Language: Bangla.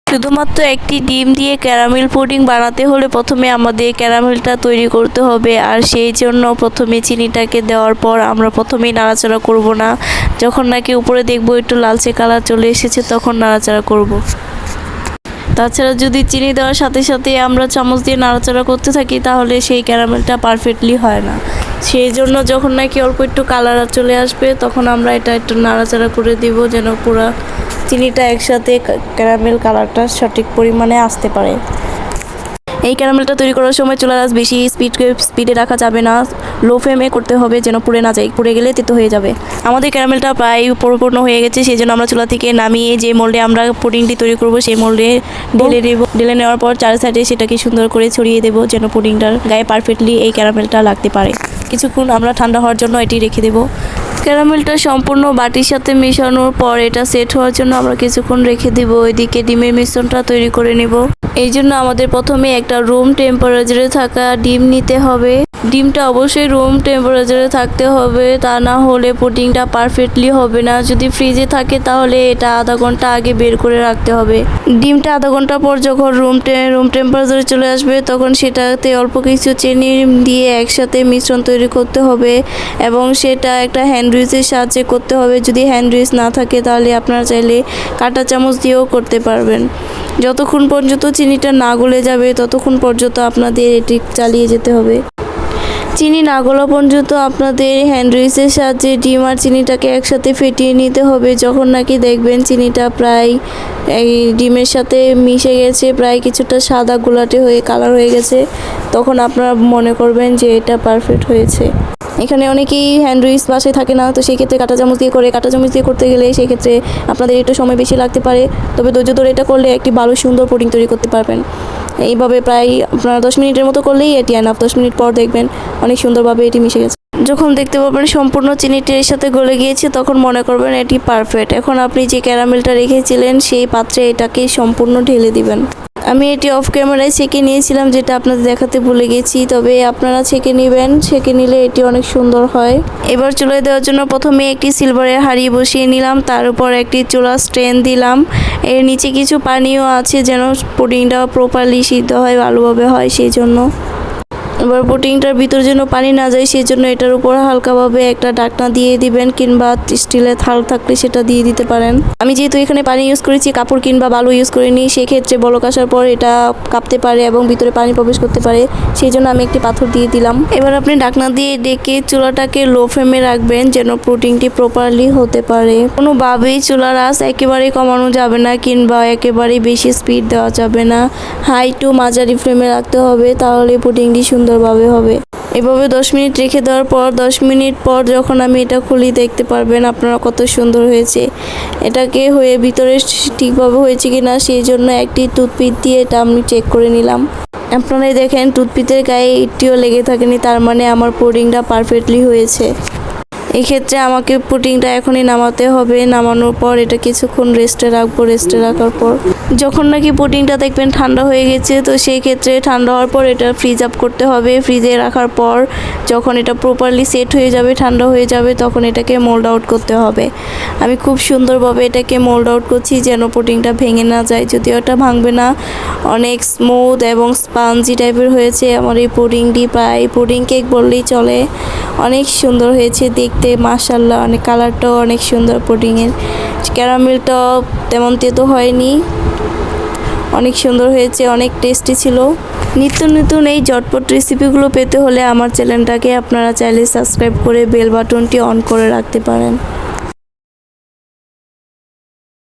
শুধুমাত্র একটি ডিম দিয়ে ক্যারামেল পুডিং বানাতে হলে প্রথমে আমাদের ক্যারামেলটা তৈরি করতে হবে, আর সেই জন্য প্রথমে চিনিটাকে দেওয়ার পর আমরা প্রথমেই নাড়াচাড়া করব না। যখন নাকি উপরে দেখবো একটু লালচে কালার চলে এসেছে তখন নাড়াচাড়া করব। তাছাড়া যদি চিনি দেওয়ার সাথে সাথে আমরা চামচ দিয়ে নাড়াচাড়া করতে থাকি তাহলে সেই ক্যারামেলটা পারফেক্টলি হয় না। সেই জন্য যখন নাকি অল্প একটু কালার চলে আসবে তখন আমরা এটা একটু নাড়াচাড়া করে দিব, যেন পুরো চিনিটা একসাথে ক্যারামেল কালারটা সঠিক পরিমাণে আসতে পারে। এই ক্যারামেলটা তৈরি করার সময় চুলার আঁচ বেশি স্পিডে রাখা যাবে না, লো ফ্লেমে করতে হবে যেন পুড়ে না যায়, পুড়ে গেলে তেতো হয়ে যাবে। আমাদের ক্যারামেলটা প্রায় পরিপূর্ণ হয়ে গেছে, সেই জন্য আমরা চুলা থেকে নামিয়ে যে মোল্ডে আমরা পুডিংটি তৈরি করব সেই মোল্ডে ঢেলে নেওয়ার পর চার সাইডে সেটাকে সুন্দর করে ছড়িয়ে দেবো যেন পুডিংটার গায়ে পারফেক্টলি এই ক্যারামেলটা লাগতে পারে। কিছুক্ষণ আমরা ঠান্ডা হওয়ার জন্য এটি রেখে দেবো। ক্যারামেলটা সম্পূর্ণ বাটির সাথে মেশানোর পর এটা সেট হওয়ার জন্য আমরা কিছুক্ষণ রেখে দেবো। ওইদিকে ডিমের মিশ্রণটা তৈরি করে নেব। এই জন্য আমাদের প্রথমে একটা রুম টেম্পারেচারে থাকা ডিম নিতে হবে। ডিমটা অবশ্যই রুম টেম্পারেচারে থাকতে হবে, তা না হলে পুডিংটা পারফেক্টলি হবে না। যদি ফ্রিজে থাকে তাহলে এটা আধা ঘন্টা আগে বের করে রাখতে হবে। ডিমটা আধা ঘন্টা পর যখন রুম টেম্পারেচারে চলে আসবে তখন সেটাতে অল্প কিছু চিনি দিয়ে একসাথে মিশ্রণ তৈরি করতে হবে এবং সেটা একটা হ্যান্ড উইচের সাহায্যে করতে হবে। যদি হ্যান্ড উইচ না থাকে তাহলে আপনারা চাইলে কাঁটা চামচ দিয়েও করতে পারবেন। যতক্ষণ পর্যন্ত চিনিটা না গলে যাবে ততক্ষণ পর্যন্ত আপনাদের এটি চালিয়ে যেতে হবে। চিনি না গলা পর্যন্ত আপনাদের হ্যান্ড উইচের সাহায্যে ডিম আর চিনিটাকে একসাথে ফেটিয়ে নিতে হবে। যখন নাকি দেখবেন চিনিটা প্রায় এই ডিমের সাথে মিশে গেছে, প্রায় কিছুটা সাদা গোলাটে হয়ে কালার হয়ে গেছে, তখন আপনারা মনে করবেন যে এটা পারফেক্ট হয়েছে। এখানে অনেকেই হ্যান্ড উইচ বাসায় থাকে না, তো সেই ক্ষেত্রে কাঁটা চামচ দিয়ে করে। কাঁটা চামচ দিয়ে করতে গেলে সেই ক্ষেত্রে আপনাদের একটু সময় বেশি লাগতে পারে, তবে ধৈর্য ধরে এটা করলে একটি ভালো সুন্দর পুডিং তৈরি করতে পারবেন। এইভাবে প্রায় আপনারা 10 মিনিটের মতো করলেই এটি এনাফ। 10 মিনিট পর দেখবেন অনেক সুন্দরভাবে এটি মিশে গেছে। যখন দেখতে পাবেন সম্পূর্ণ চিনিটি এর সাথে গলে গিয়েছে তখন মনে করবেন এটি পারফেক্ট। এখন আপনি যে ক্যারামেলটা রেখেছিলেন সেই পাত্রে এটাকে সম্পূর্ণ ঢেলে দিবেন। আমি এটি অফ ক্যামেরায় ছেঁকে নিয়েছিলাম, যেটা আপনাদের দেখাতে ভুলে গেছি, তবে আপনারা ছেঁকে নেবেন। ছেঁকে নিলে এটি অনেক সুন্দর হয়। এবার চুলায় দেওয়ার জন্য প্রথমে একটি সিলভারের হাঁড়ি বসিয়ে নিলাম, তার উপর একটি চুলা স্ট্যান্ড দিলাম। এর নিচে কিছু পানিও আছে যেন পুডিংটা প্রপারলি সিদ্ধ হয়, ভালোভাবে হয় সেই জন্য। এবার পুডিংটার ভিতর যেন পানি না যায় সেই জন্য এটার উপর হালকাভাবে একটা ঢাকনা দিয়ে দিবেন, কিংবা স্টিলের থাল থাকলে সেটা দিয়ে দিতে পারেন। আমি যেহেতু এখানে পানি ইউজ করেছি, কাপড় কিংবা বালু ইউজ করিনি, সেক্ষেত্রে বলক আসার পর এটা কাঁপতে পারে এবং ভিতরে পানি প্রবেশ করতে পারে, সেই জন্য আমি একটি পাথর দিয়ে দিলাম। এবার আপনি ঢাকনা দিয়ে ডেকে চুলাটাকে লো ফ্লেমে রাখবেন যেন পুডিংটি প্রপারলি হতে পারে। কোনোভাবেই চুলার আঁচ একেবারেই কমানো যাবে না কিংবা একেবারেই বেশি স্পিড দেওয়া যাবে না, হাই টু মাঝারি ফ্লেমে রাখতে হবে, তাহলে পুডিংটি সুন্দরভাবে হবে। এভাবে 10 মিনিট রেখে দেওয়ার পর 10 মিনিট পর যখন আমি এটা খুলি দেখতে পারবেন আপনারা কত সুন্দর হয়েছে। এটাকে হয়ে ভিতরে ঠিকভাবে হয়েছে কিনা সেই জন্য একটি টুথপিক দিয়ে এটা আমি চেক করে নিলাম। আপনারাই দেখেন টুথপিকের গায়ে একটিও লেগে থাকেনি, তার মানে আমার পুডিংটা পারফেক্টলি হয়েছে। এক্ষেত্রে আমাকে পুডিংটা এখনই নামাতে হবে। নামানোর পর এটা কিছুক্ষণ রেস্টে রাখবো। রেস্টে রাখার পর যখন নাকি পুডিংটা দেখবেন ঠান্ডা হয়ে গেছে, তো সেই ক্ষেত্রে ঠান্ডা হওয়ার পর এটা ফ্রিজ আপ করতে হবে। ফ্রিজে রাখার পর যখন এটা প্রপারলি সেট হয়ে যাবে, ঠান্ডা হয়ে যাবে, তখন এটাকে মোল্ড আউট করতে হবে। আমি খুব সুন্দরভাবে এটাকে মোল্ড আউট করছি যেন পুডিংটা ভেঙে না যায়, যদিও এটা ভাঙবে না। অনেক স্মুথ এবং স্পঞ্জি টাইপের হয়েছে আমার এই পুডিংটি, প্রায় পুডিং কেক বললেই চলে। অনেক সুন্দর হয়েছে দেখতে, মাশাআল্লাহ। অনেক কালারটাও অনেক সুন্দর পুডিংয়ের। ক্যারামেলটাও তেমন তেতো হয়নি, অনেক সুন্দর হয়েছে, অনেক টেস্টি ছিল। নিত্য নতুন এই ঝটপট রেসিপিগুলো পেতে হলে আমার চ্যানেলটাকে আপনারা চাইলে সাবস্ক্রাইব করে বেল বাটনটি অন করে রাখতে পারেন।